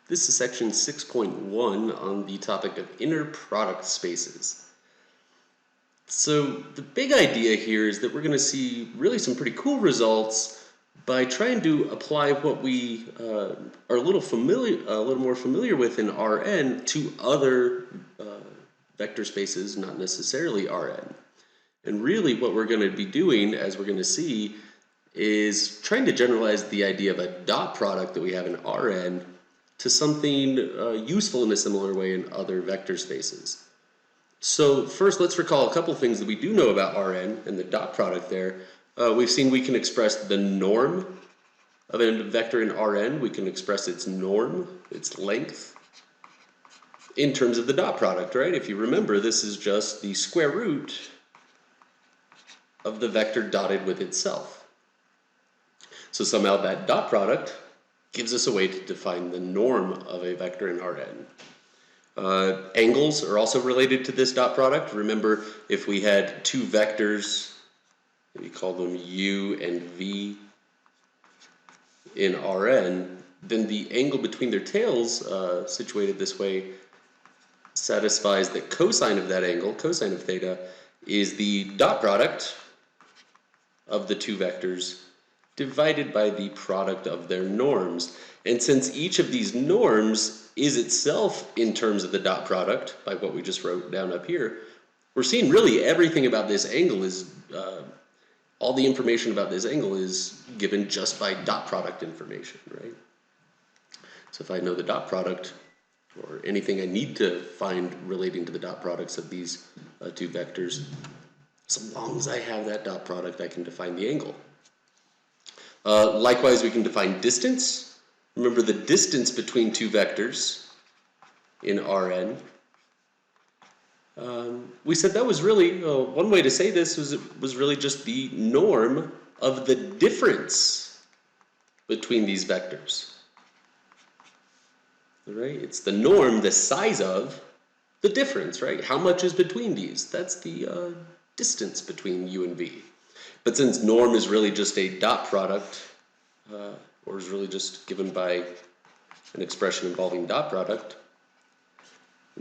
This is section 6.1 on the topic of inner product spaces. So the big idea here is that we're going to see really some pretty cool results by trying to apply what we are a little more familiar with in Rn to other vector spaces, not necessarily Rn. And really what we're going to be doing, as we're going to see, is trying to generalize the idea of a dot product that we have in Rn to something useful in a similar way in other vector spaces. So first, let's recall a couple things that we do know about Rn and the dot product there. We've seen we can express the norm of a vector in Rn. We can express its norm, its length, in terms of the dot product, right? If you remember, this is just the square root of the vector dotted with itself. So somehow that dot product gives us a way to define the norm of a vector in Rn. Angles are also related to this dot product. Remember, if we had two vectors, we call them u and v in Rn, then the angle between their tails, situated this way, satisfies that cosine of that angle, cosine of theta, is the dot product of the two vectors divided by the product of their norms. And since each of these norms is itself in terms of the dot product, by what we just wrote down up here, we're seeing really everything about this angle is, all the information about this angle is given just by dot product information, right? So if I know the dot product, or anything I need to find relating to the dot products of these two vectors, so long as I have that dot product, I can define the angle. Likewise, we can define distance. Remember the distance between two vectors in Rn. We said that was really, one way to say this was really just the norm of the difference between these vectors. Right? It's the norm, the size of the difference, right? How much is between these? That's the distance between u and v. But since norm is really just a dot product, or is really just given by an expression involving dot product,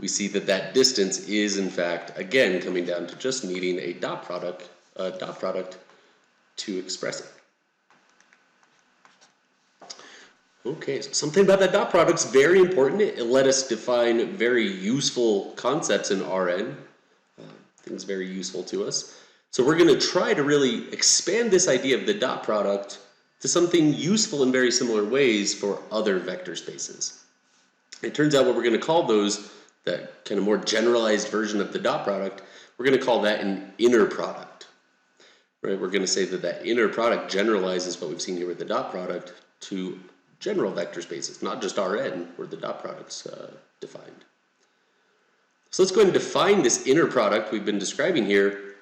we see that that distance is, in fact, again, coming down to just needing a dot product to express it. Okay, so something about that dot product is very important. It let us define very useful concepts in Rn, things very useful to us. So we're going to try to really expand this idea of the dot product to something useful in very similar ways for other vector spaces. It turns out what we're going to call those, that kind of more generalized version of the dot product, we're going to call that an inner product. Right? We're going to say that that inner product generalizes what we've seen here with the dot product to general vector spaces, not just Rn, where the dot product's defined. So let's go ahead and define this inner product we've been describing here.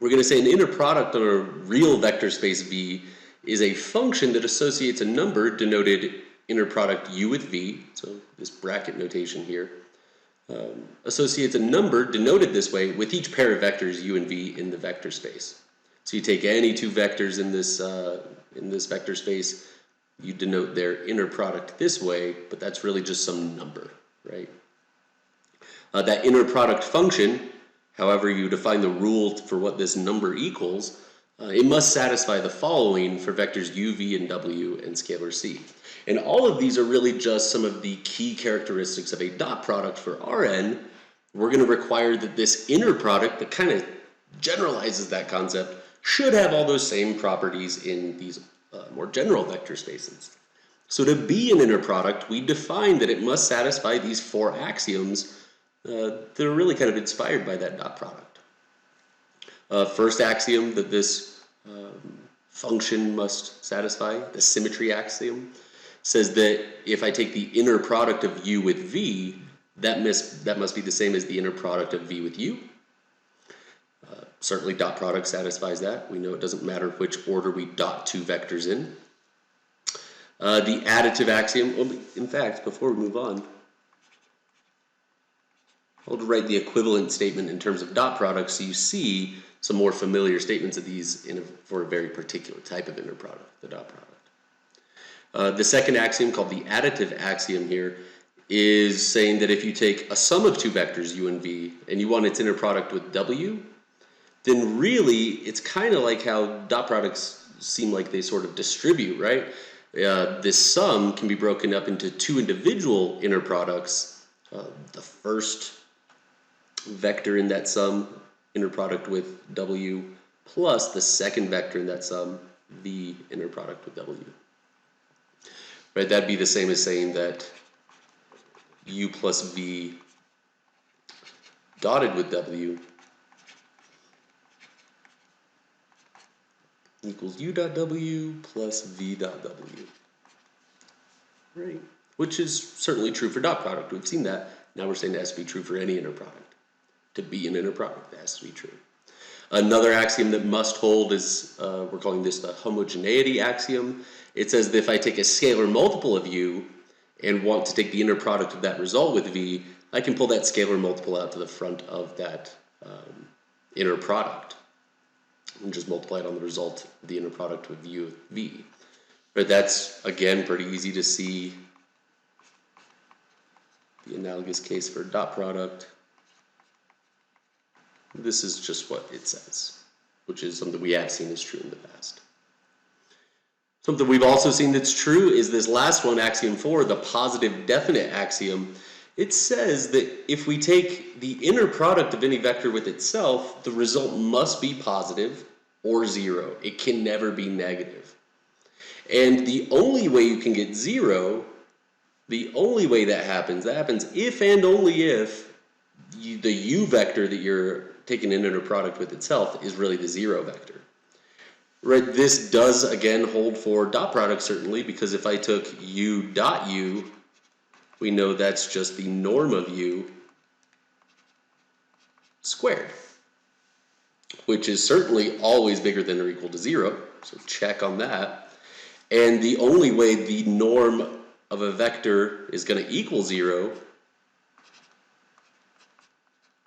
We're going to say an inner product on a real vector space V is a function that associates a number denoted inner product u with v, so this bracket notation here, associates a number denoted this way with each pair of vectors u and v in the vector space. So you take any two vectors in this vector space, you denote their inner product this way, but that's really just some number, right? That inner product function, however you define the rule for what this number equals, it must satisfy the following for vectors u, v, and w, and scalar c. And all of these are really just some of the key characteristics of a dot product for Rn. We're going to require that this inner product that kind of generalizes that concept should have all those same properties in these more general vector spaces. So to be an inner product, we define that it must satisfy these four axioms that are really kind of inspired by that dot product. First axiom that this function must satisfy, the symmetry axiom, says that if I take the inner product of u with v, that must be the same as the inner product of v with u. Certainly dot product satisfies that. We know it doesn't matter which order we dot two vectors in. The additive axiom, well, in fact, before we move on, I'll write the equivalent statement in terms of dot products so you see some more familiar statements of these for a very particular type of inner product, the dot product. The second axiom, called the additive axiom here, is saying that if you take a sum of two vectors, u and v, and you want its inner product with w, then really it's kind of like how dot products seem like they sort of distribute, right? This sum can be broken up into two individual inner products. The first vector in that sum, inner product with w, plus the second vector in that sum, v, inner product with w. Right, that'd be the same as saying that u plus v dotted with w equals u dot w plus v dot w. Right, which is certainly true for dot product. We've seen that. Now we're saying it has to be true for any inner product. To be an inner product, that has to be true. Another axiom that must hold is, we're calling this the homogeneity axiom. It says that if I take a scalar multiple of u and want to take the inner product of that result with v, I can pull that scalar multiple out to the front of that inner product and just multiply it on the result of the inner product with u of v. But that's, again, pretty easy to see the analogous case for dot product. This is just what it says, which is something we have seen is true in the past. Something we've also seen that's true is this last one, axiom 4, the positive definite axiom. It says that if we take the inner product of any vector with itself, the result must be positive or 0. It can never be negative. And the only way you can get 0, the only way that happens if and only if the u vector that you're taking an inner product with itself is really the 0 vector. Right, this does again hold for dot product certainly, because if I took u dot u, we know that's just the norm of u squared, which is certainly always bigger than or equal to 0, so check on that. And the only way the norm of a vector is going to equal 0,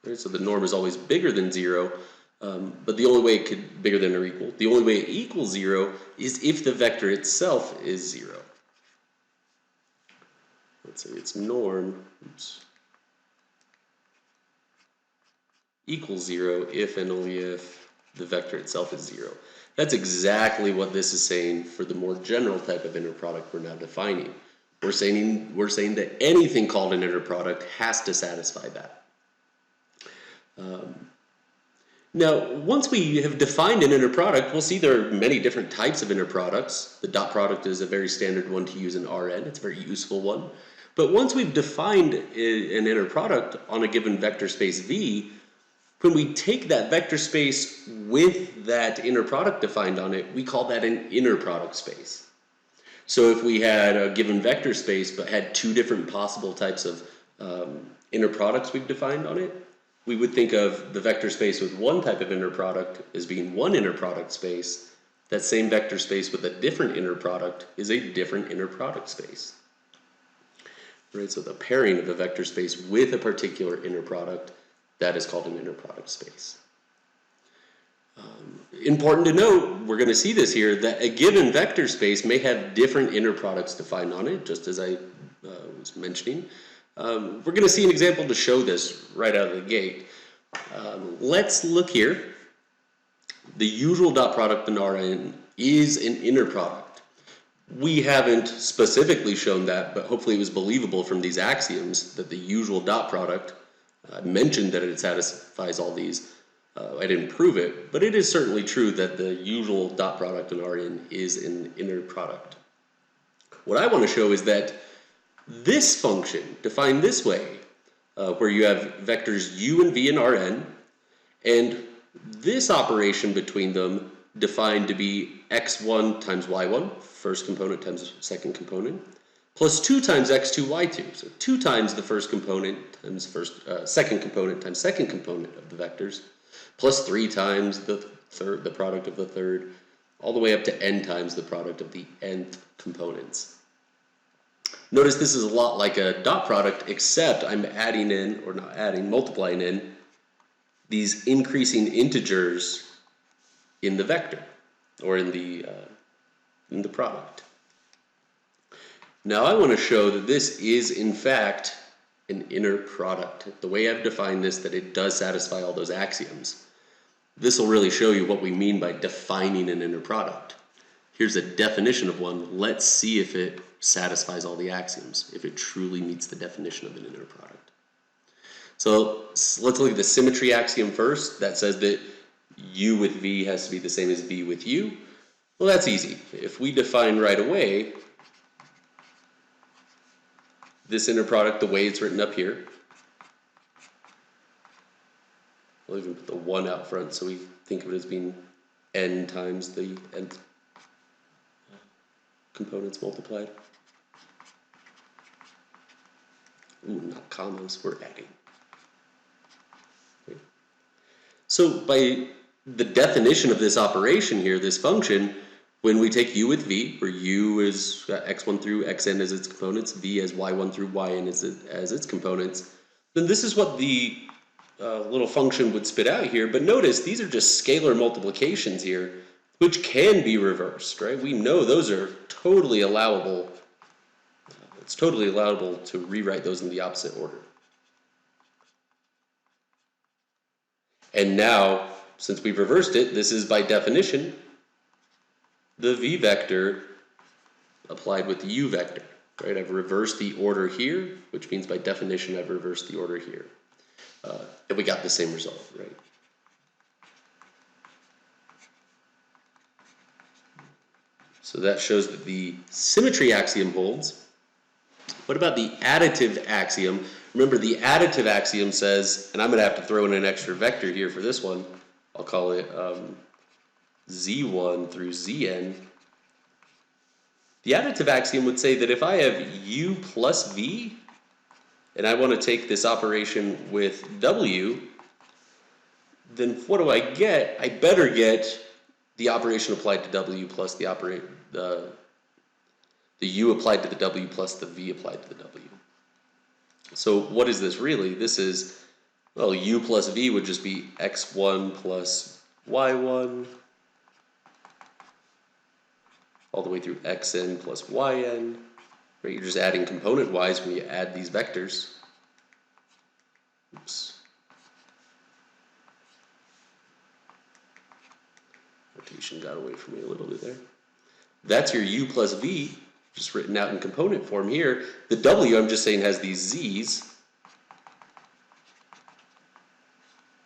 right, so the norm is always bigger than 0, but the only way it could bigger than or equal, the only way it equals 0 is if the vector itself is 0. Let's say its norm equals 0 if and only if the vector itself is 0. That's exactly what this is saying for the more general type of inner product we're now defining. We're saying that anything called an inner product has to satisfy that. Now, once we have defined an inner product, we'll see there are many different types of inner products. The dot product is a very standard one to use in Rn. It's a very useful one. But once we've defined an inner product on a given vector space V, when we take that vector space with that inner product defined on it, we call that an inner product space. So if we had a given vector space but had two different possible types of inner products we've defined on it, we would think of the vector space with one type of inner product as being one inner product space. That same vector space with a different inner product is a different inner product space. Right, so the pairing of a vector space with a particular inner product, that is called an inner product space. Important to note, we're going to see this here, that a given vector space may have different inner products defined on it, just as I was mentioning. We're going to see an example to show this right out of the gate. Let's look here. The usual dot product in Rn is an inner product. We haven't specifically shown that, but hopefully it was believable from these axioms that the usual dot product, I mentioned that it satisfies all these. I didn't prove it, but it is certainly true that the usual dot product in Rn is an inner product. What I want to show is that this function, defined this way, where you have vectors u and v in Rn, and this operation between them defined to be x1 times y1, first component times second component, plus 2 times x2, y2. So 2 times the first component times second component times second component of the vectors, plus 3 times the product of the third, all the way up to n times the product of the nth components. Notice this is a lot like a dot product, except I'm adding in, or not adding, multiplying in these increasing integers in the vector, or in the product. Now I want to show that this is in fact an inner product. The way I've defined this, that it does satisfy all those axioms. This will really show you what we mean by defining an inner product. Here's a definition of one. Let's see if it satisfies all the axioms, if it truly meets the definition of an inner product. So let's look at the symmetry axiom first. That says that U with V has to be the same as V with U. Well, that's easy. If we define right away this inner product the way it's written up here, we'll even put the 1 out front so we think of it as being n times the nth components multiplied. Ooh, not commas, we're adding. Okay. So by the definition of this operation here, this function, when we take U with V, where U is x1 through xn as its components, V as y1 through yn as its components, then this is what the little function would spit out here. But notice these are just scalar multiplications here, which can be reversed, right? We know those are totally allowable. It's totally allowable to rewrite those in the opposite order. And now, since we've reversed it, this is by definition the v vector applied with the u vector, right? I've reversed the order here, which means by definition I've reversed the order here. And we got the same result, right? So that shows that the symmetry axiom holds. What about the additive axiom? Remember, the additive axiom says, and I'm going to have to throw in an extra vector here for this one. I'll call it z1 through zn. The additive axiom would say that if I have u plus v, and I want to take this operation with w, then what do I get? I better get the operation applied to w plus the u applied to the w plus the v applied to the w. So what is this really? This is, well, u plus v would just be x1 plus y1 all the way through xn plus yn. Right? You're just adding component-wise when you add these vectors. Oops. Notation got away from me a little bit there. That's your u plus v, just written out in component form here. The w, I'm just saying, has these z's.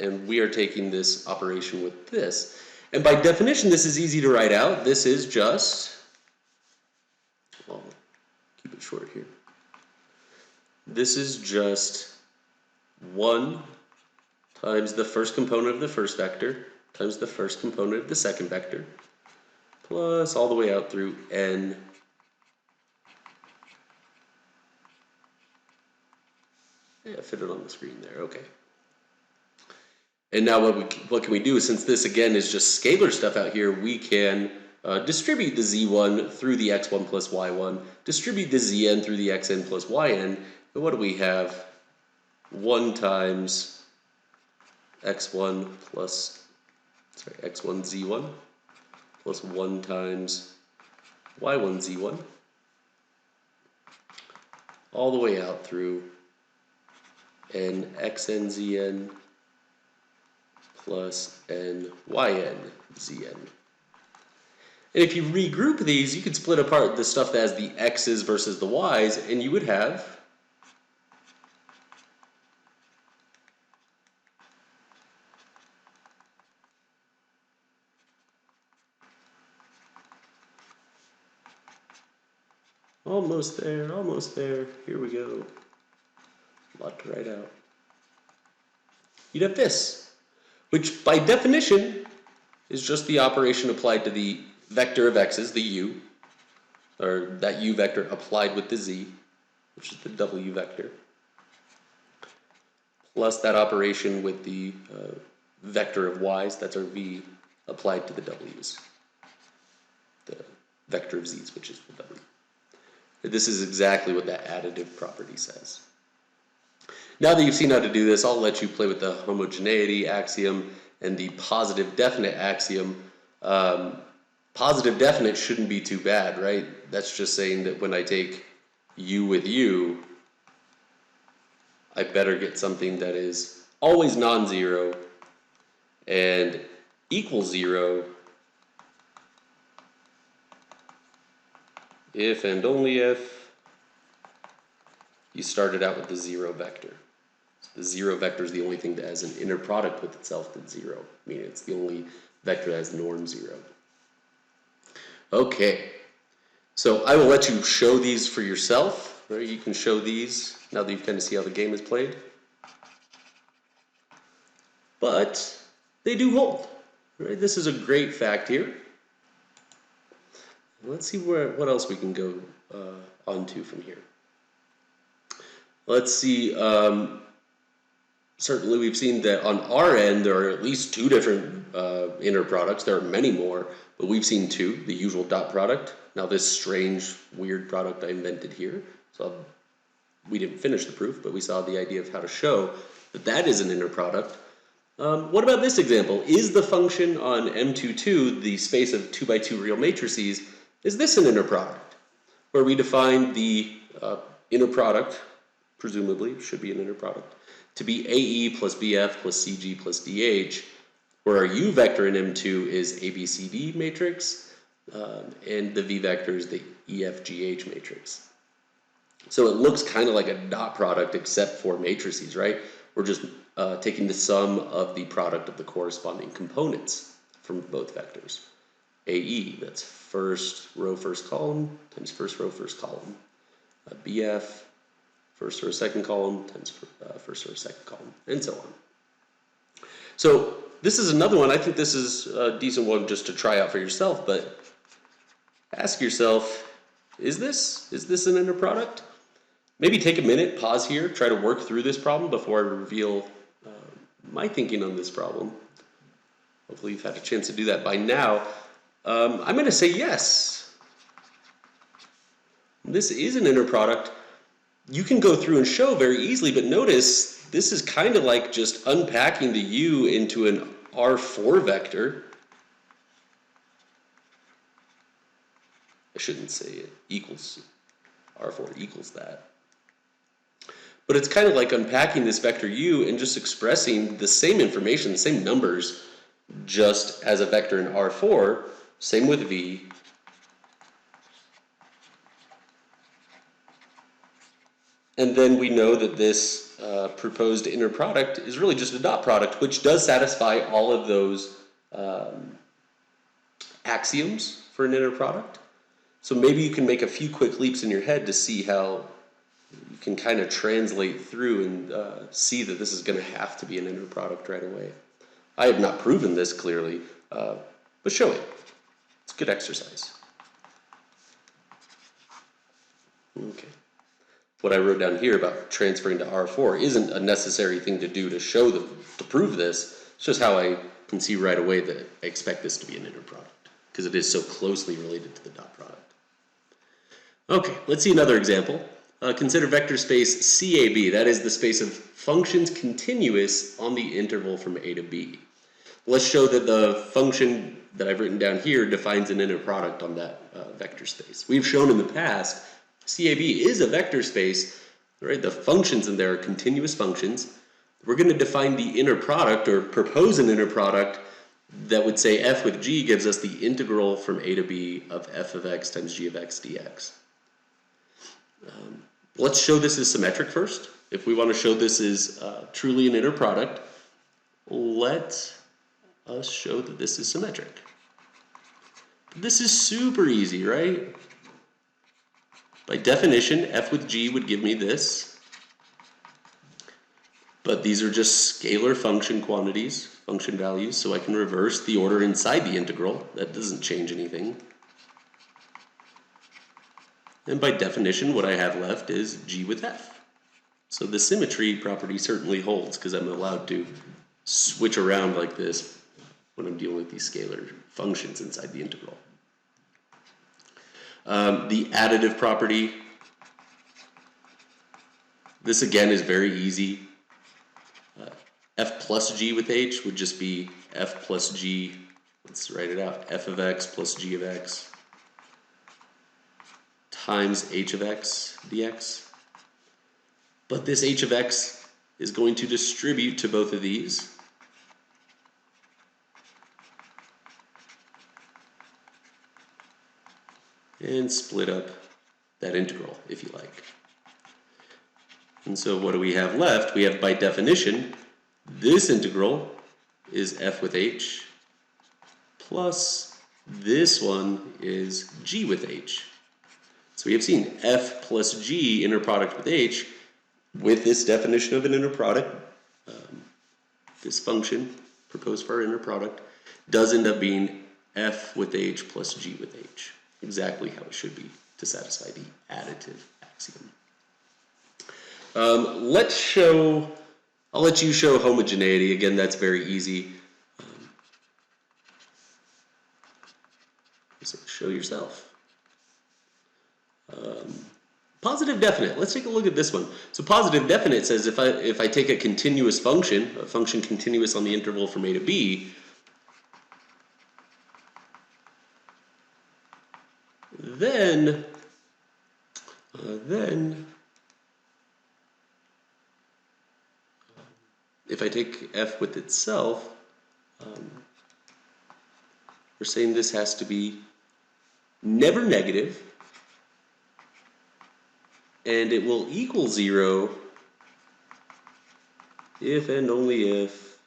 And we are taking this operation with this. And by definition, this is easy to write out. This is just, well, keep it short here. This is just 1 times the first component of the first vector times the first component of the second vector, plus all the way out through n fit it on the screen there, okay. And now what can we do? Since this again is just scalar stuff out here, we can distribute the z1 through the x1 plus y1, distribute the zn through the xn plus yn, and what do we have? 1 times x1 z1 plus 1 times y1 z1 all the way out through n xn zn plus n yn zn. And if you regroup these, you could split apart the stuff that has the x's versus the y's, and you would have almost there, almost there. Here we go. A lot to write out. You'd have this, which by definition is just the operation applied to the vector of x's, the u, or that u vector applied with the z, which is the w vector, plus that operation with the vector of y's, that's our v, applied to the w's, the vector of z's, which is the w. This is exactly what that additive property says. Now that you've seen how to do this, I'll let you play with the homogeneity axiom and the positive definite axiom. Positive definite shouldn't be too bad, right? That's just saying that when I take u with u, I better get something that is always non-zero and equals 0 if and only if you started out with the 0 vector. So the 0 vector is the only thing that has an inner product with itself that's 0, meaning it's the only vector that has norm 0. Okay, so I will let you show these for yourself. Right? You can show these now that you kind of see how the game is played. But they do hold. Right? This is a great fact here. Let's see what else we can go on to from here. Let's see. Certainly we've seen that on our end there are at least 2 different inner products. There are many more, but we've seen 2. The usual dot product. Now this strange, weird product I invented here. So we didn't finish the proof, but we saw the idea of how to show that that is an inner product. What about this example? Is the function on M22, the space of 2 by 2 real matrices, is this an inner product? Where we define the inner product, presumably should be an inner product, to be AE plus BF plus CG plus DH, where our U vector in M2 is ABCD matrix, and the V vector is the EFGH matrix. So it looks kind of like a dot product except for matrices, right? We're just taking the sum of the product of the corresponding components from both vectors. AE, that's first row, first column, times first row, first column. BF, first row, second column, times first row, second column, and so on. So this is another one. I think this is a decent one just to try out for yourself, but ask yourself, is this an inner product? Maybe take a minute, pause here, try to work through this problem before I reveal my thinking on this problem. Hopefully you've had a chance to do that by now. I'm going to say yes. This is an inner product. You can go through and show very easily, but notice this is kind of like just unpacking the U into an R4 vector. I shouldn't say it equals, R4 equals that. But it's kind of like unpacking this vector U and just expressing the same information, the same numbers, just as a vector in R4. Same with V. And then we know that this proposed inner product is really just a dot product, which does satisfy all of those axioms for an inner product. So maybe you can make a few quick leaps in your head to see how you can kind of translate through and see that this is going to have to be an inner product right away. I have not proven this clearly, but show it. It's a good exercise. Okay. What I wrote down here about transferring to R4 isn't a necessary thing to do to show to prove this. It's just how I can see right away that I expect this to be an inner product because it is so closely related to the dot product. Okay, let's see another example. Consider vector space CAB, that is the space of functions continuous on the interval from A to B. Let's show that the function that I've written down here defines an inner product on that vector space. We've shown in the past CAB is a vector space, right? The functions in there are continuous functions. We're going to define the inner product or propose an inner product that would say f with g gives us the integral from A to B of f of x times g of x dx. Let's show this is symmetric first. If we want to show this is truly an inner product, let us show that this is symmetric. This is super easy, right? By definition, f with g would give me this. But these are just scalar function quantities, function values, so I can reverse the order inside the integral. That doesn't change anything. And by definition, what I have left is g with f. So the symmetry property certainly holds because I'm allowed to switch around like this when I'm dealing with these scalar functions inside the integral. The additive property, this again is very easy. F plus g with h would just be f plus g, let's write it out, f of x plus g of x times h of x dx. But this h of x is going to distribute to both of these. And split up that integral, if you like. And so what do we have left? We have, by definition, this integral is f with h, plus this one is g with h. So we have seen f plus g inner product with h. With this definition of an inner product, this function proposed for our inner product does end up being f with h plus g with h. Exactly how it should be to satisfy the additive axiom. I'll let you show homogeneity. Again, that's very easy. So show yourself. Positive definite. Let's take a look at this one. So positive definite says if I take a continuous function, a function continuous on the interval from a to b, then if I take f with itself, we're saying this has to be never negative, and it will equal 0 if and only if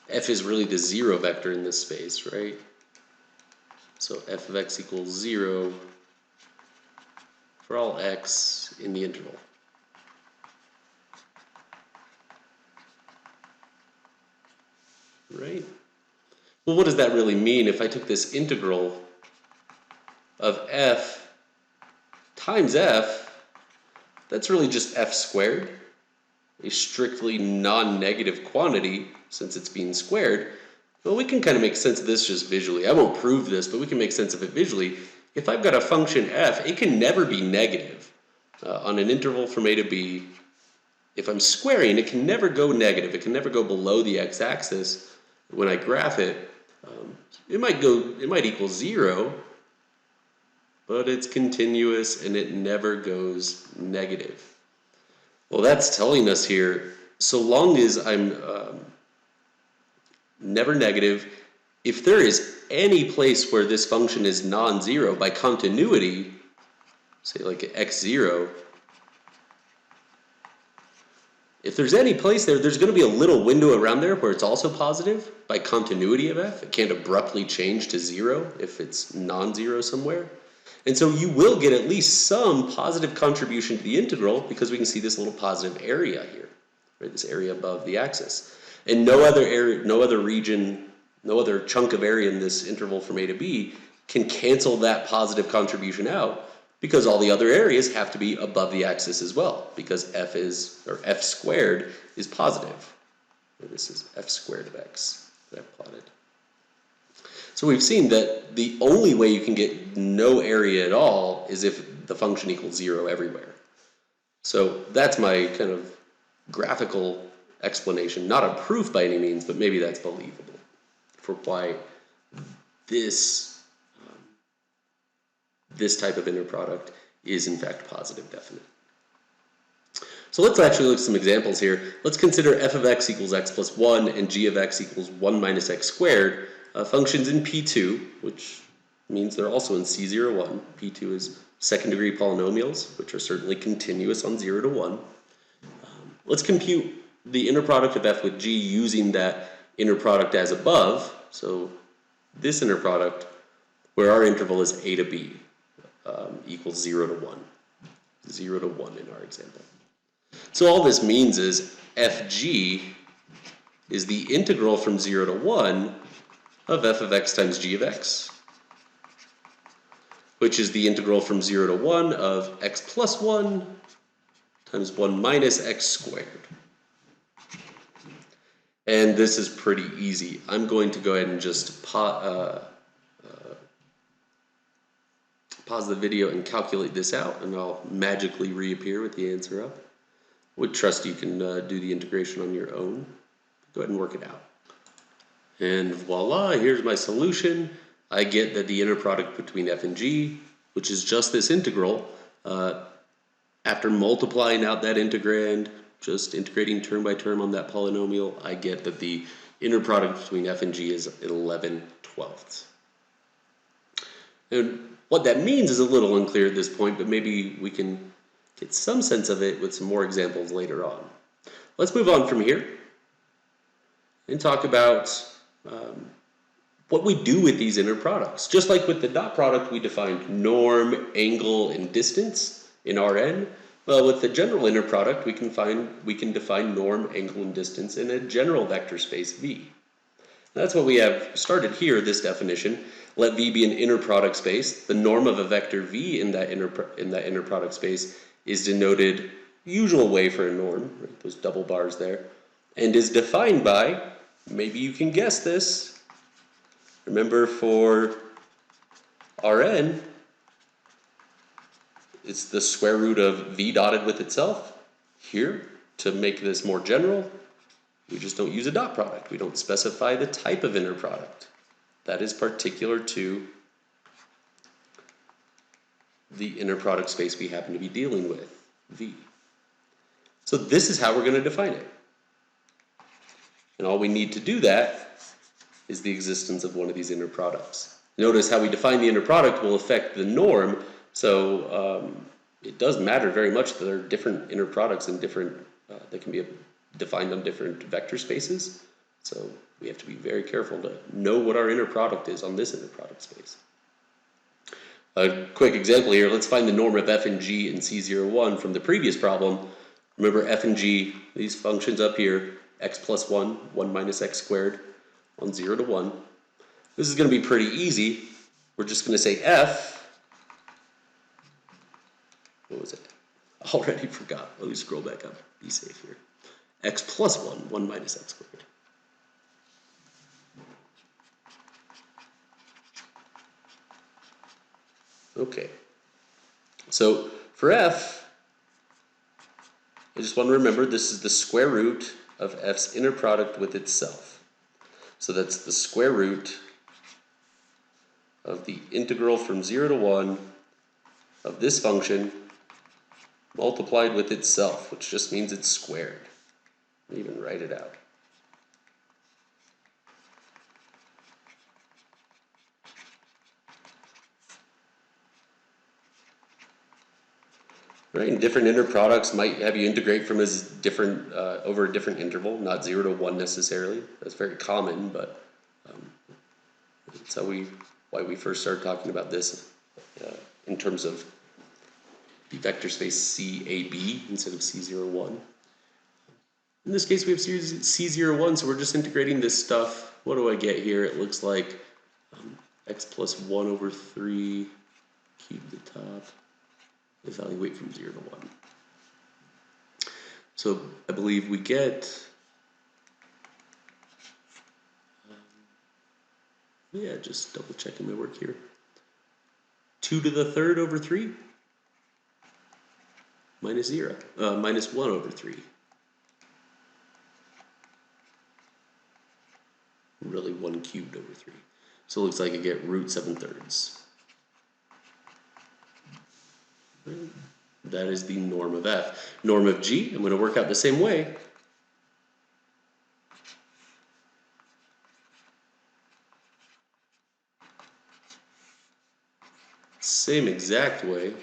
f is really the 0 vector in this space, right? So f of x equals 0 for all x in the interval. Right? Well, what does that really mean? If I took this integral of f times f, that's really just f squared, a strictly non-negative quantity since it's being squared. Well, we can kind of make sense of this just visually. I won't prove this, but we can make sense of it visually. If I've got a function f, it can never be negative. On an interval from a to b, if I'm squaring, it can never go negative. It can never go below the x-axis. When I graph it, it might equal 0, but it's continuous and it never goes negative. Well, that's telling us here, so long as I'm never negative, if there is any place where this function is non-zero by continuity, say like x0, if there's any place there, there's going to be a little window around there where it's also positive by continuity of f. It can't abruptly change to 0 if it's non-zero somewhere. And so you will get at least some positive contribution to the integral because we can see this little positive area here, right? This area above the axis. And no other area, no other region, no other chunk of area in this interval from a to b can cancel that positive contribution out, because all the other areas have to be above the axis as well, because f squared is positive. This is f squared of x that I've plotted. So we've seen that the only way you can get no area at all is if the function equals 0 everywhere. So that's my kind of graphical explanation, not a proof by any means, but maybe that's believable for why this type of inner product is in fact positive definite. So let's actually look at some examples here. Let's consider f of x equals x plus 1 and g of x equals 1 minus x squared, functions in P2, which means they're also in C01. P2 is second degree polynomials, which are certainly continuous on 0 to 1. Let's compute the inner product of f with g using that inner product as above. So this inner product, where our interval is a to b, equals 0 to 1. 0 to 1 in our example. So all this means is fg is the integral from 0 to 1 of f of x times g of x, which is the integral from 0 to 1 of x plus 1 times 1 minus x squared. And this is pretty easy. I'm going to go ahead and just pause the video and calculate this out, and I'll magically reappear with the answer up. Would trust you can do the integration on your own. Go ahead and work it out. And voila, here's my solution. I get that the inner product between f and g, which is just this integral, after multiplying out that integrand, just integrating term by term on that polynomial, I get that the inner product between f and g is 11/12. And what that means is a little unclear at this point, but maybe we can get some sense of it with some more examples later on. Let's move on from here and talk about what we do with these inner products. Just like with the dot product, we defined norm, angle, and distance in Rn. Well, with the general inner product, we can define norm, angle, and distance in a general vector space V. That's what we have started here, this definition. Let V be an inner product space. The norm of a vector V in that inner product space is denoted the usual way for a norm, right? Those double bars there, and is defined by, maybe you can guess this. Remember, for Rn, it's the square root of V dotted with itself. Here, to make this more general, we just don't use a dot product. We don't specify the type of inner product. That is particular to the inner product space we happen to be dealing with, V. So this is how we're going to define it. And all we need to do that is the existence of one of these inner products. Notice how we define the inner product will affect the norm, so it does matter very much that there are different inner products and different, that can be defined on different vector spaces. So we have to be very careful to know what our inner product is on this inner product space. A quick example here, let's find the norm of f and g in C01 from the previous problem. Remember f and g, these functions up here, x plus 1, 1 minus x squared, on 0 to 1. This is going to be pretty easy. We're just going to say f, what was it? Already forgot. Let me scroll back up, be safe here. X plus 1, 1 minus x squared. Okay, so for f, I just want to remember this is the square root of f's inner product with itself. So that's the square root of the integral from 0 to 1 of this function multiplied with itself, which just means it's squared. I'll even write it out. Right, and different inner products might have you integrate from as different over a different interval, not 0 to 1 necessarily. That's very common, but that's why we first started talking about this in terms of the vector space CAB instead of C01. In this case, we have C01, so we're just integrating this stuff. What do I get here? It looks like x plus 1 over 3, cube the top. Evaluate from 0 to 1. So I believe we get, yeah, just double checking my work here. 2 to the third over 3 minus 0, minus 1 over 3. Really 1 cubed over 3. So it looks like I get root 7/3. That is the norm of f. Norm of g, I'm going to work out the same way. Same exact way.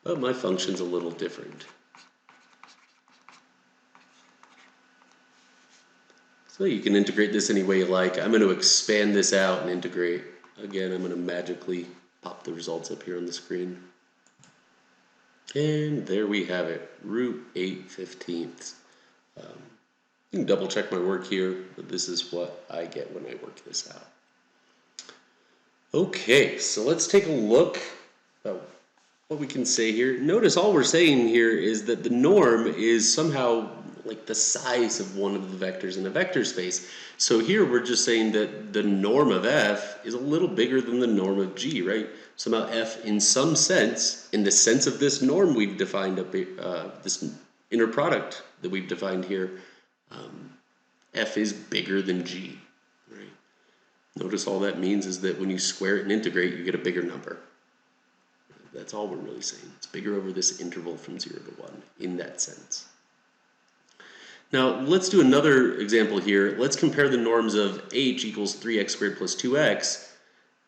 But my function's a little different. So you can integrate this any way you like. I'm going to expand this out and integrate. Again, I'm going to magically pop the results up here on the screen. And there we have it, root 8/15. You can double check my work here, but this is what I get when I work this out. Okay, so let's take a look at what we can say here. Notice all we're saying here is that the norm is somehow like the size of one of the vectors in a vector space. So here we're just saying that the norm of f is a little bigger than the norm of g, right? Somehow f, in some sense, in the sense of this norm we've defined up here, this inner product that we've defined here, f is bigger than g, right? Notice all that means is that when you square it and integrate, you get a bigger number. That's all we're really saying. It's bigger over this interval from 0 to 1 in that sense. Now, let's do another example here. Let's compare the norms of h equals 3x squared plus 2x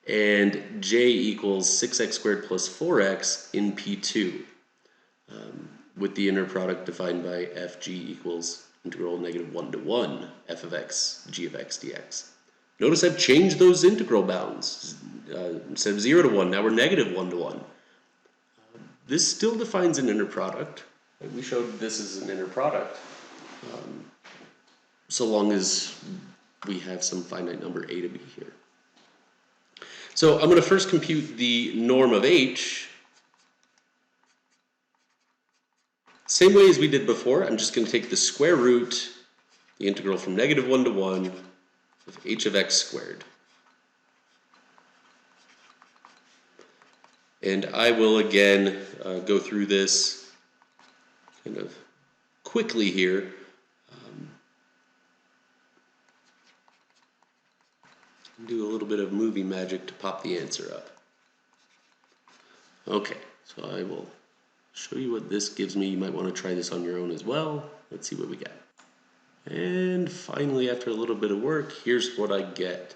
and j equals 6x squared plus 4x in P2 with the inner product defined by fg equals integral negative 1 to 1 f of x g of x dx. Notice I've changed those integral bounds. Instead of 0 to 1, now we're negative 1 to 1. This still defines an inner product. We showed this is an inner product. So long as we have some finite number a to b here. So I'm going to first compute the norm of h. Same way as we did before, I'm just going to take the square root, the integral from negative 1 to 1 of h of x squared. And I will again go through this kind of quickly here. Do a little bit of movie magic to pop the answer up. Okay, so I will show you what this gives me. You might want to try this on your own as well. Let's see what we get. And finally, after a little bit of work, here's what I get.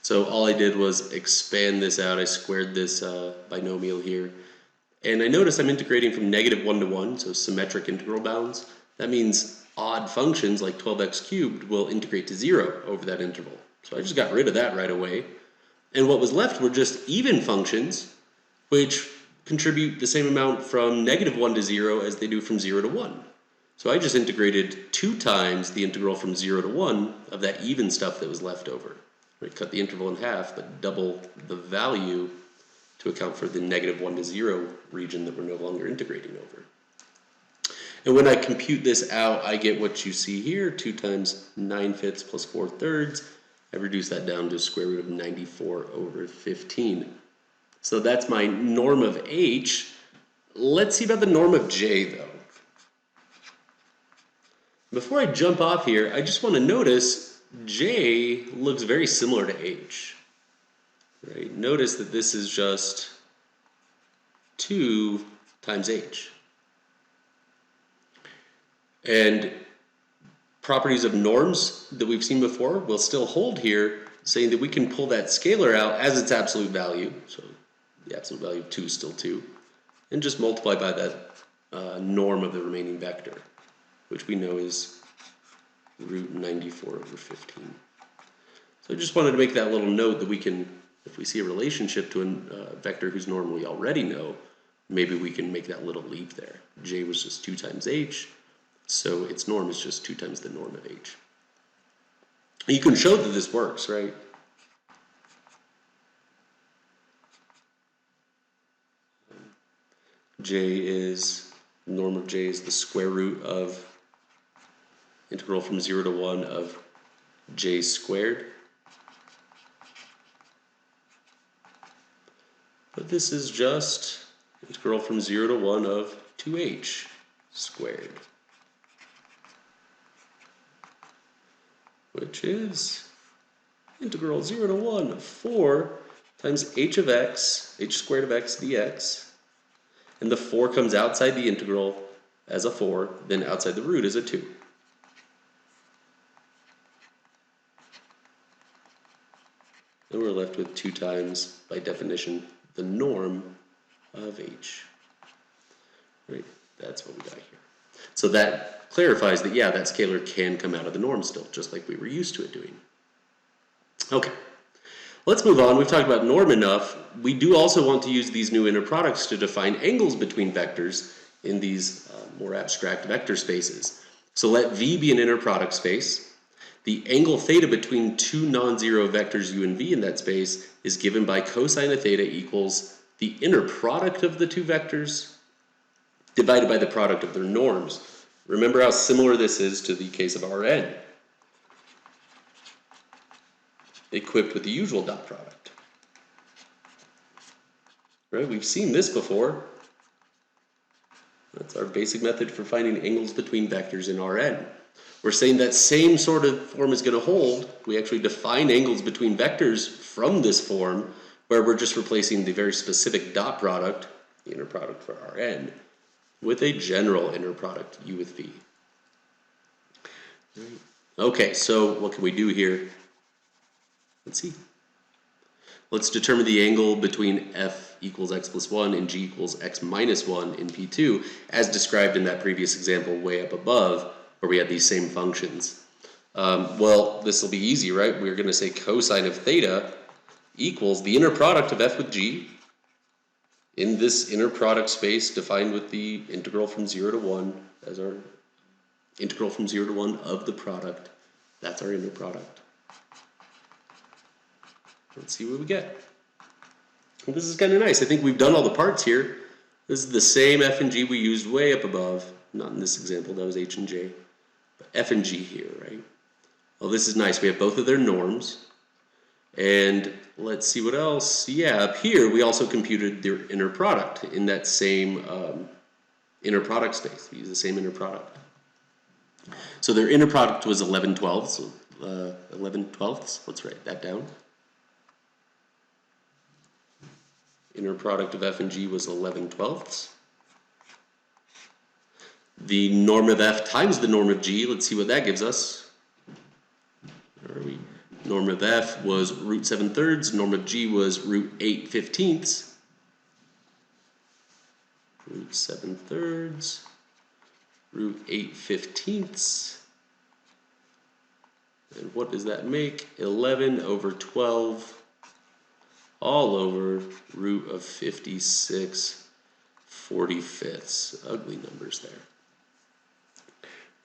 So all I did was expand this out. I squared this binomial here. And I notice I'm integrating from negative 1 to 1, so symmetric integral bounds. That means odd functions like 12x cubed will integrate to 0 over that interval. So I just got rid of that right away. And what was left were just even functions, which contribute the same amount from negative 1 to 0 as they do from 0 to 1. So I just integrated 2 times the integral from 0 to 1 of that even stuff that was left over. Right? Cut the interval in half, but double the value to account for the negative 1 to 0 region that we're no longer integrating over. And when I compute this out, I get what you see here, 2 times 9/5 plus 4/3. I reduce that down to square root of 94 over 15. So that's my norm of h. Let's see about the norm of j, though. Before I jump off here, I just want to notice j looks very similar to h. Right? Notice that this is just 2 times h. And properties of norms that we've seen before will still hold here, saying that we can pull that scalar out as its absolute value. So the absolute value of 2 is still 2. And just multiply by that norm of the remaining vector, which we know is root 94 over 15. So I just wanted to make that little note that we can, if we see a relationship to a vector whose norm we already know, maybe we can make that little leap there. J was just 2 times h. So its norm is just 2 times the norm of h. You can show that this works, right? Norm of j is the square root of integral from 0 to 1 of j squared. But this is just integral from 0 to 1 of 2h squared, which is integral 0 to 1 of 4 times h of x, h squared of x dx. And the 4 comes outside the integral as a 4, then outside the root as a 2. And we're left with 2 times, by definition, the norm of h. Right? That's what we got here. So that clarifies that, yeah, that scalar can come out of the norm still, just like we were used to it doing. Okay, let's move on. We've talked about norm enough. We do also want to use these new inner products to define angles between vectors in these more abstract vector spaces. So let V be an inner product space. The angle theta between two non-zero vectors u and v in that space is given by cosine of theta equals the inner product of the two vectors divided by the product of their norms. Remember how similar this is to the case of Rn, equipped with the usual dot product. Right? We've seen this before. That's our basic method for finding angles between vectors in Rn. We're saying that same sort of form is going to hold. We actually define angles between vectors from this form, where we're just replacing the very specific dot product, the inner product for Rn, with a general inner product, U with V. Okay, so what can we do here? Let's see. Let's determine the angle between f equals x plus 1 and g equals x minus 1 in P2, as described in that previous example way up above, where we had these same functions. Well, this will be easy, right? We're going to say cosine of theta equals the inner product of f with g in this inner product space defined with the integral from 0 to 1 as our integral from 0 to 1 of the product. That's our inner product. Let's see what we get. Well, this is kind of nice. I think we've done all the parts here. This is the same f and g we used way up above. Not in this example, that was h and j. But f and g here, right? Well, this is nice. We have both of their norms. And let's see what else. Yeah, up here we also computed their inner product in that same inner product space. We use the same inner product. So their inner product was 11 twelfths. 11 twelfths. Let's write that down. Inner product of f and g was 11 twelfths. The norm of f times the norm of g, let's see what that gives us. Where are we? Norm of f was root 7 thirds, norm of g was root 8 15ths. Root 7 thirds, root 8 15ths. And what does that make? 11 over 12 all over root of 56 45ths. Ugly numbers there.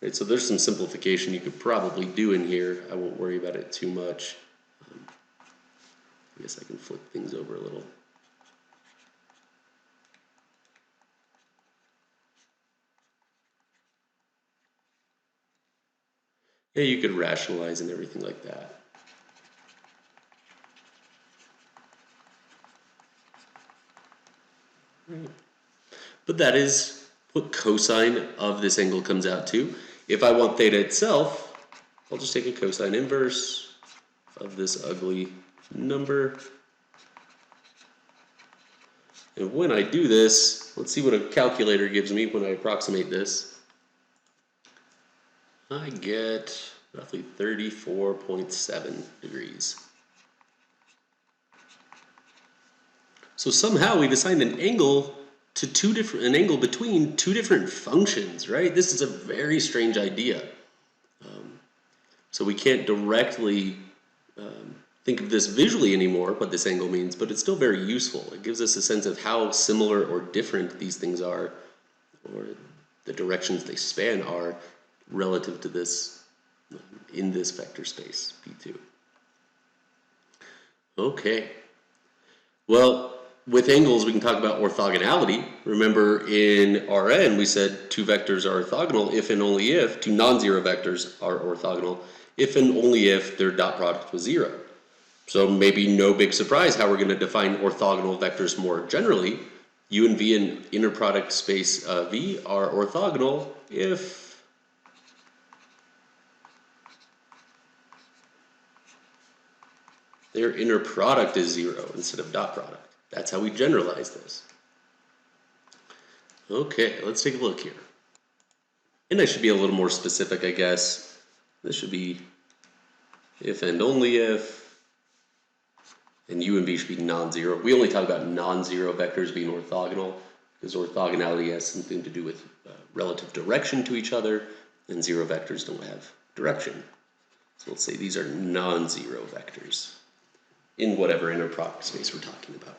Right, so there's some simplification you could probably do in here. I won't worry about it too much. I guess I can flip things over a little. Yeah, you could rationalize and everything like that. Right. But that is what cosine of this angle comes out to. If I want theta itself, I'll just take a cosine inverse of this ugly number. And when I do this, let's see what a calculator gives me when I approximate this. I get roughly 34.7 degrees. So somehow we've assigned an angle to an angle between two different functions, right? This is a very strange idea. So we can't directly think of this visually anymore, what this angle means, but it's still very useful. It gives us a sense of how similar or different these things are, or the directions they span are relative to this in this vector space, P2. Okay. Well, with angles, we can talk about orthogonality. Remember, in Rn, we said two vectors are orthogonal if and only if, two non-zero vectors are orthogonal, if and only if their dot product was 0. So maybe no big surprise how we're going to define orthogonal vectors more generally. U and V in inner product space V are orthogonal if their inner product is 0 instead of dot product. That's how we generalize this. Okay, let's take a look here. And I should be a little more specific, I guess. This should be if and only if, and U and V should be non-zero. We only talk about non-zero vectors being orthogonal because orthogonality has something to do with relative direction to each other, and zero vectors don't have direction. So let's say these are non-zero vectors in whatever inner product space we're talking about.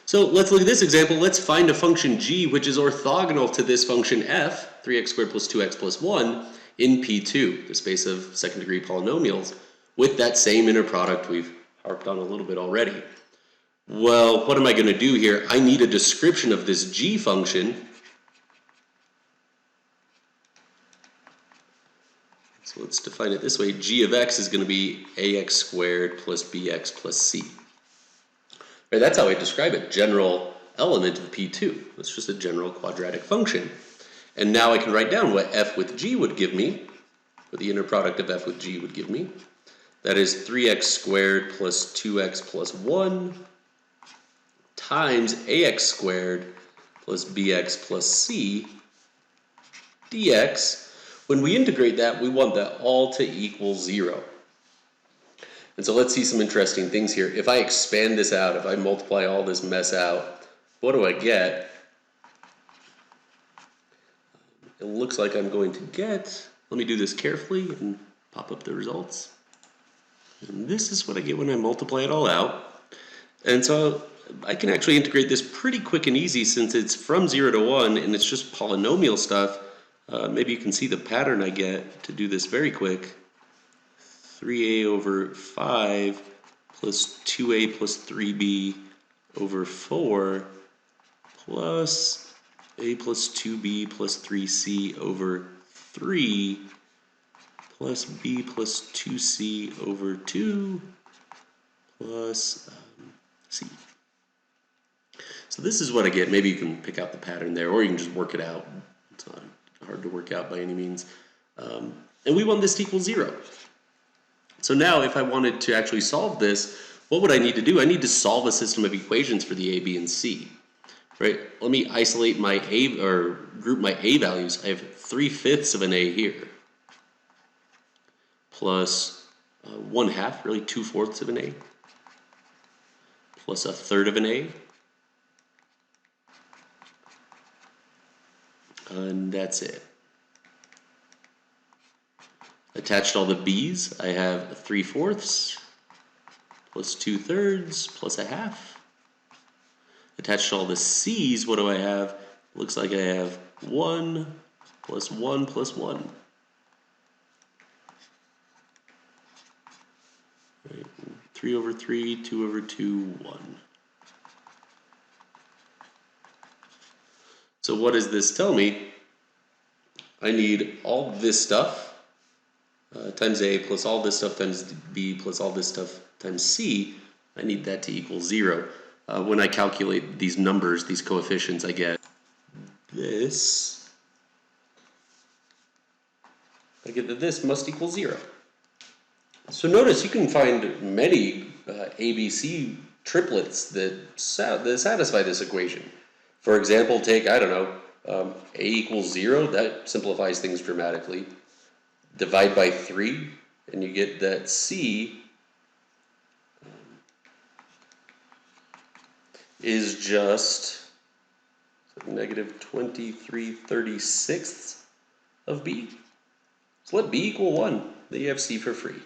So let's look at this example. Let's find a function g which is orthogonal to this function f, 3x squared plus 2x plus 1, in P2, the space of second degree polynomials, with that same inner product we've harped on a little bit already. Well, what am I going to do here? I need a description of this g function. So let's define it this way. G of x is going to be ax squared plus bx plus c. Right, that's how I describe it. General element of P2. It's just a general quadratic function. And now I can write down what f with g would give me, or the inner product of f with g would give me. That is 3x squared plus 2x plus 1 times ax squared plus bx plus c dx. When we integrate that, we want that all to equal 0. And so let's see some interesting things here. If I expand this out, if I multiply all this mess out, what do I get? It looks like I'm going to get, let me do this carefully and pop up the results. And this is what I get when I multiply it all out. And so I can actually integrate this pretty quick and easy since it's from 0 to 1 and it's just polynomial stuff. Maybe you can see the pattern I get to do this very quick. 3a over 5 plus 2a plus 3b over 4 plus a plus 2b plus 3c over 3 plus b plus 2c over 2 plus c. So this is what I get. Maybe you can pick out the pattern there, or you can just work it out. It's not hard to work out by any means. And we want this to equal 0. So now if I wanted to actually solve this, what would I need to do? I need to solve a system of equations for the a, b, and c. Right? Let me isolate my a, or group my a values. I have 3/5 of an a here, plus 1/2, really 2/4 of an a, plus 1/3 of an a, and that's it. Attached to all the b's, I have 3/4 plus 2/3 plus 1/2. Attached to all the c's, what do I have? Looks like I have 1 plus 1 plus 1. Right. 3 over 3, 2 over 2, 1. So what does this tell me? I need all this stuff times a plus all this stuff times b plus all this stuff times c. I need that to equal 0. When I calculate these numbers, these coefficients, I get this. I get that this must equal 0. So notice you can find many ABC triplets that satisfy this equation. For example, take, I don't know, a equals 0. That simplifies things dramatically. Divide by 3, and you get that c is just negative 23/36 of b. So let b equal 1. Then you have c for free.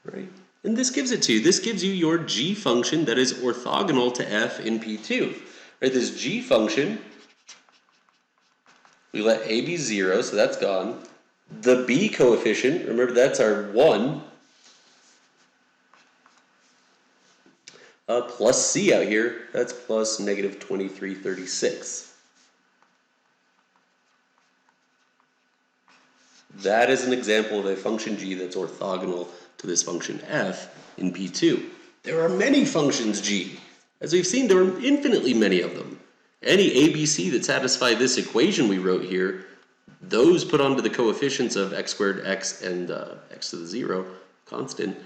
Right? And this gives it to you. This gives you your g function that is orthogonal to f in P2. Right? This g function, we let a be 0, so that's gone. The b coefficient, remember that's our 1, plus c out here, that's plus negative 23/36. That is an example of a function g that's orthogonal to this function f in P2. There are many functions g. As we've seen, there are infinitely many of them. Any ABC that satisfy this equation we wrote here, those put onto the coefficients of x squared, x, and x to the 0 constant,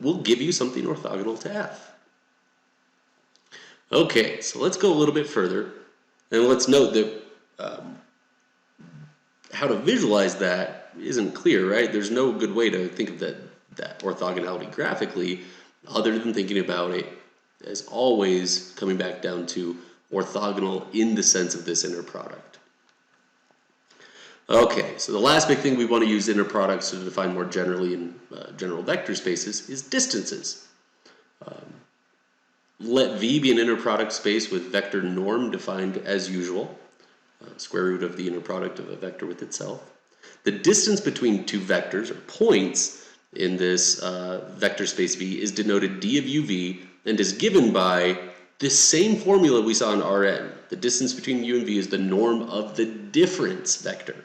will give you something orthogonal to f. Okay, so let's go a little bit further, and let's note that how to visualize that isn't clear, right? There's no good way to think of that orthogonality graphically other than thinking about it as always coming back down to orthogonal in the sense of this inner product. Okay, so the last big thing we want to use inner products to define more generally in general vector spaces is distances. Let V be an inner product space with vector norm defined as usual, square root of the inner product of a vector with itself. The distance between two vectors, or points, in this vector space V is denoted d of uv and is given by this same formula we saw in Rn. The distance between u and v is the norm of the difference vector.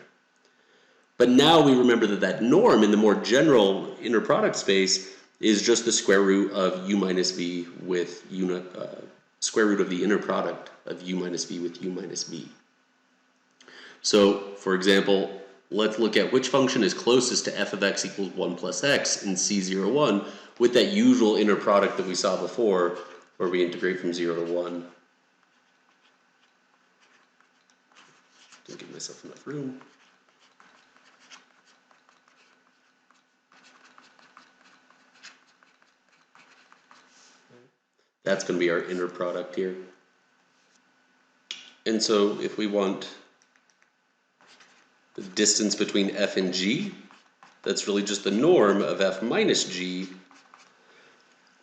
But now we remember that that norm in the more general inner product space is just the square root of u minus v with square root of the inner product of u minus v with u minus v. So, for example, let's look at which function is closest to f of x equals 1 plus x in C01 with that usual inner product that we saw before, where we integrate from 0 to 1. Didn't give myself enough room. That's going to be our inner product here. And so if we want the distance between f and g, that's really just the norm of f minus g.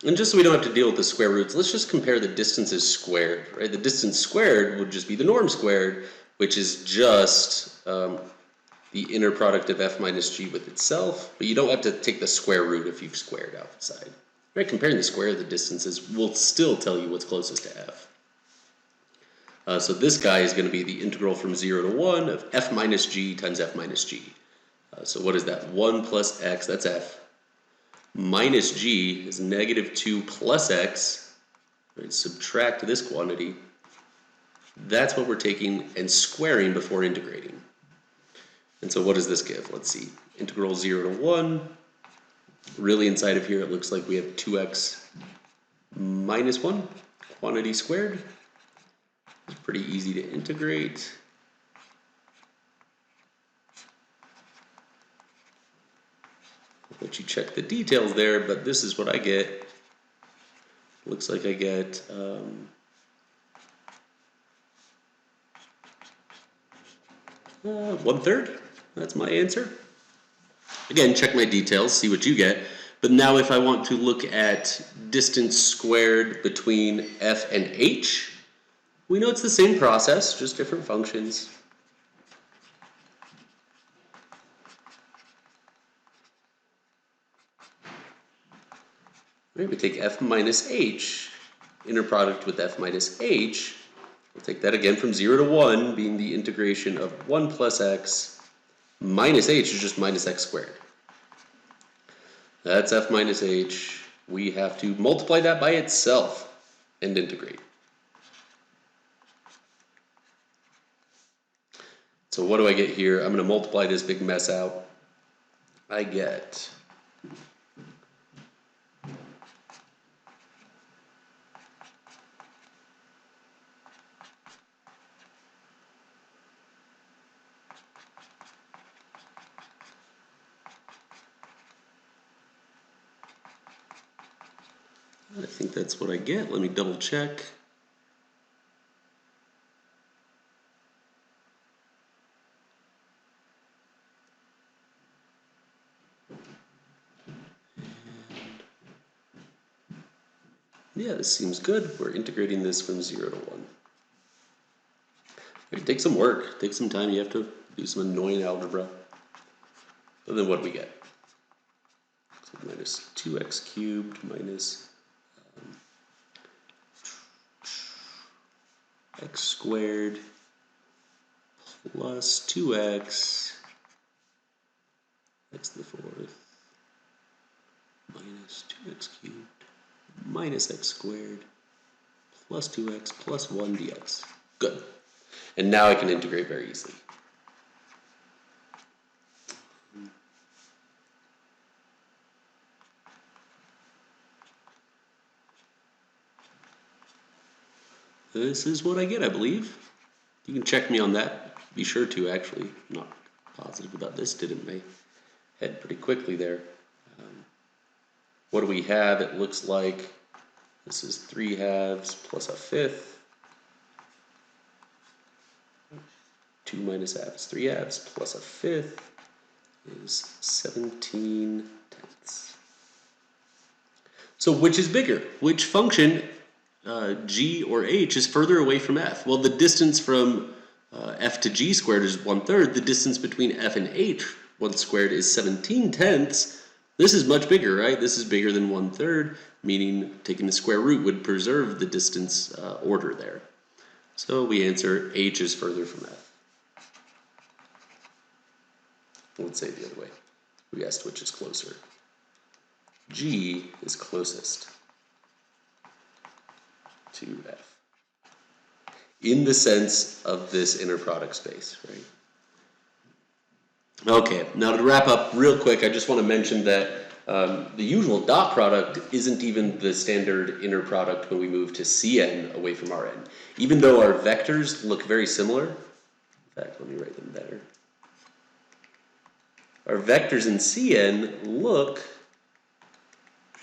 And just so we don't have to deal with the square roots, let's just compare the distances squared, right? The distance squared would just be the norm squared, which is just the inner product of f minus g with itself, but you don't have to take the square root if you've squared outside. Right? Comparing the square of the distances will still tell you what's closest to f. So this guy is going to be the integral from 0 to 1 of f minus g times f minus g. So what is that? 1 plus x, that's f. Minus g is negative 2 plus x. Right? Subtract this quantity. That's what we're taking and squaring before integrating. And so what does this give? Let's see. Integral 0 to 1. Really inside of here it looks like we have 2x minus 1, quantity squared. It's pretty easy to integrate. I'll let you check the details there, but this is what I get. Looks like I get 1/3. That's my answer. Again, check my details, see what you get. But now if I want to look at distance squared between f and h, we know it's the same process, just different functions. Right, we take f minus h, inner product with f minus h. We'll take that again from 0 to 1, being the integration of 1 plus x minus h is just minus x squared. That's f minus h. We have to multiply that by itself and integrate. So what do I get here? I'm going to multiply this big mess out. I get I think that's what I get. Let me double check. Yeah, this seems good. We're integrating this from 0 to 1. It takes some work, takes some time. You have to do some annoying algebra. But then what do we get? So minus 2x cubed minus x squared plus 2x x to the 4th minus 2x cubed minus x squared plus 2x plus 1 dx. Good. And now I can integrate very easily. This is what I get, I believe. You can check me on that. Be sure to, actually. I'm not positive about this. Did it in my head pretty quickly there. What do we have? It looks like this is 3/2 plus a 1/5. 2 minus half is 3/2 plus a 1/5 is 17/10. So which is bigger? Which function, g or h, is further away from f? Well, the distance from f to g squared is 1/3. The distance between f and h, 1 squared, is 17/10. This is much bigger, right? This is bigger than 1/3, meaning taking the square root would preserve the distance order there. So we answer h is further from f. Let's say it the other way. We asked which is closer. G is closest to F in the sense of this inner product space, right? Okay, now to wrap up real quick, I just want to mention that the usual dot product isn't even the standard inner product when we move to Cn away from Rn. Even though our vectors look very similar, in fact, let me write them better. Our vectors in Cn look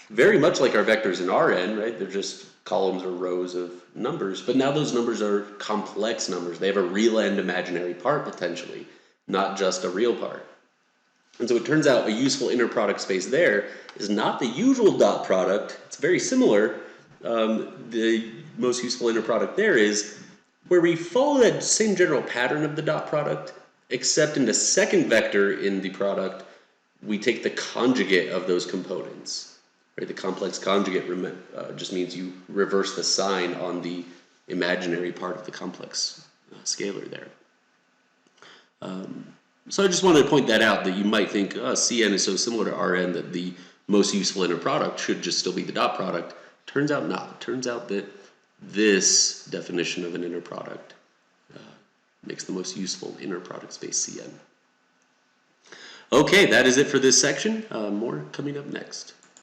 very much like our vectors in Rn, right? They're just columns or rows of numbers, but now those numbers are complex numbers. They have a real and imaginary part potentially, not just a real part. And so it turns out a useful inner product space there is not the usual dot product. It's very similar. The most useful inner product there is where we follow that same general pattern of the dot product, except in the second vector in the product, we take the conjugate of those components. Right? The complex conjugate just means you reverse the sign on the imaginary part of the complex scalar there. So I just wanted to point that out, that you might think Cn is so similar to Rn that the most useful inner product should just still be the dot product. Turns out not. It turns out that this definition of an inner product makes the most useful inner product space Cn. Okay, that is it for this section. More coming up next.